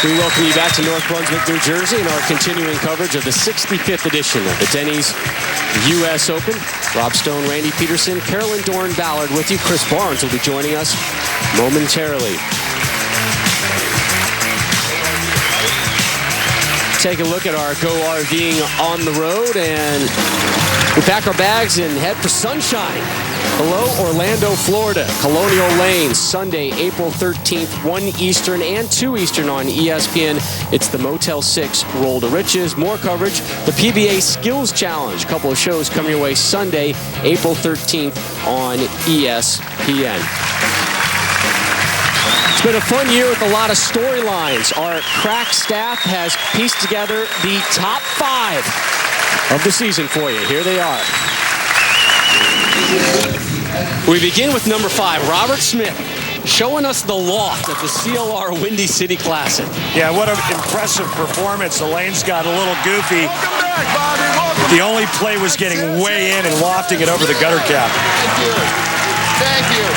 We welcome you back to North Brunswick, New Jersey, in our continuing coverage of the 65th edition of the Denny's U.S. Open. Rob Stone, Randy Peterson, Carolyn Doran-Ballard with you. Chris Barnes will be joining us momentarily. Take a look at our Go RVing on the road, and we pack our bags and head for sunshine. Hello, Orlando, Florida. Colonial Lanes, Sunday, April 13th, 1 Eastern and 2 Eastern on ESPN. It's the Motel 6 Roll to Riches. More coverage, the PBA Skills Challenge. A couple of shows coming your way Sunday, April 13th on ESPN. It's been a fun year with a lot of storylines. Our crack staff has pieced together the top 5 of the season for you. Here they are. We begin with number 5, Robert Smith, showing us the loft at the CLR Windy City Classic. Yeah, what an impressive performance. The lanes got a little goofy. The only play was getting way in and lofting it over the gutter cap. Thank you.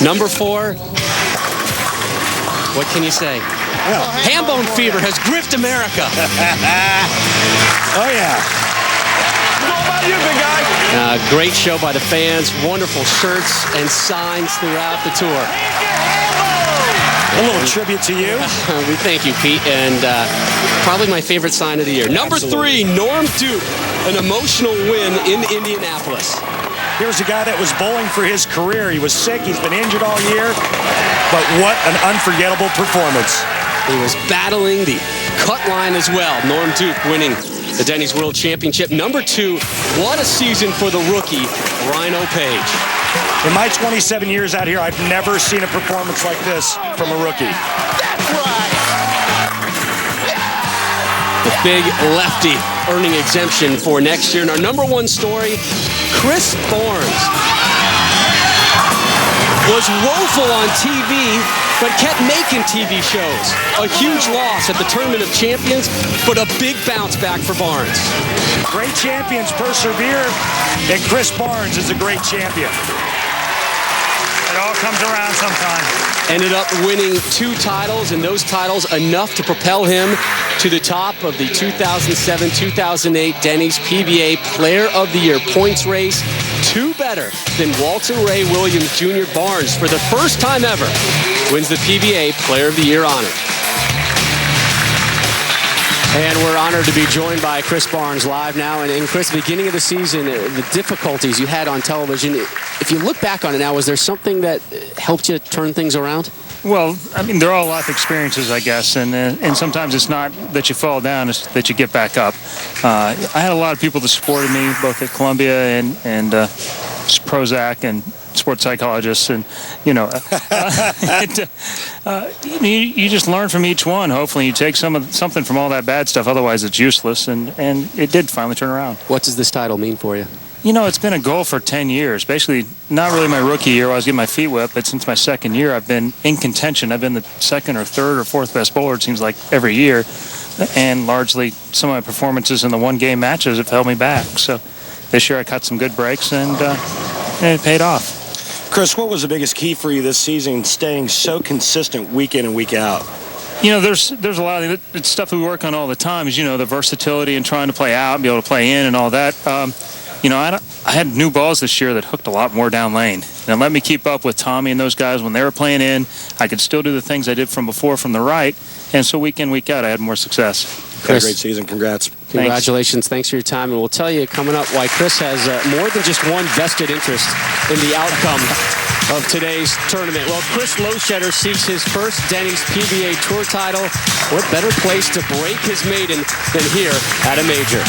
Number 4, what can you say? Well, Hambone fever has gripped America. Oh, yeah. You, big guy. Great show by the fans, wonderful shirts and signs throughout the tour. A little tribute to you. We thank you, Pete, and probably my favorite sign of the year. Number 3, Norm Duke, an emotional win in Indianapolis. Here's a guy that was bowling for his career. He was sick, he's been injured all year, but what an unforgettable performance. He was battling the cut line as well. Norm Duke winning the Denny's World Championship. Number 2, what a season for the rookie, Rhino Page. In my 27 years out here, I've never seen a performance like this from a rookie. That's right. The big lefty earning exemption for next year. And our number 1 story, Chris Barnes was woeful on TV, but kept making TV shows. A huge loss at the Tournament of Champions, but a big bounce back for Barnes. Great champions persevere, and Chris Barnes is a great champion. It all comes around sometime. Ended up winning 2 titles, and those titles enough to propel him to the top of the 2007-2008 Denny's PBA Player of the Year points race. 2 better than Walter Ray Williams Jr. Barnes, for the first time ever, wins the PBA Player of the Year honor. And we're honored to be joined by Chris Barnes live now. And Chris, beginning of the season, the difficulties you had on television, if you look back on it now, was there something that helped you turn things around? Well, I mean, they're all life experiences, I guess, and sometimes it's not that you fall down, it's that you get back up. I had a lot of people that supported me, both at Columbia and Prozac and sports psychologists, and you just learn from each one. Hopefully, you take something from all that bad stuff. Otherwise, it's useless, and it did finally turn around. What does this title mean for you? You know, it's been a goal for 10 years. Basically, not really my rookie year where I was getting my feet wet, but since my second year, I've been in contention. I've been the 2nd or 3rd or 4th best bowler, it seems like, every year. And largely, some of my performances in the one-game matches have held me back. So this year, I caught some good breaks, and it paid off. Chris, what was the biggest key for you this season, staying so consistent week in and week out? You know, there's a lot of stuff that we work on all the time, is, the versatility and trying to play out and be able to play in and all that. I had new balls this year that hooked a lot more down lane. And let me keep up with Tommy and those guys when they were playing in. I could still do the things I did from before from the right. And so week in, week out, I had more success. Chris, great season. Congrats. Congratulations. Thanks for your time. And we'll tell you coming up why Chris has more than just one vested interest in the outcome of today's tournament. Well, Chris Loschetter seeks his first Denny's PBA Tour title. What better place to break his maiden than here at a major?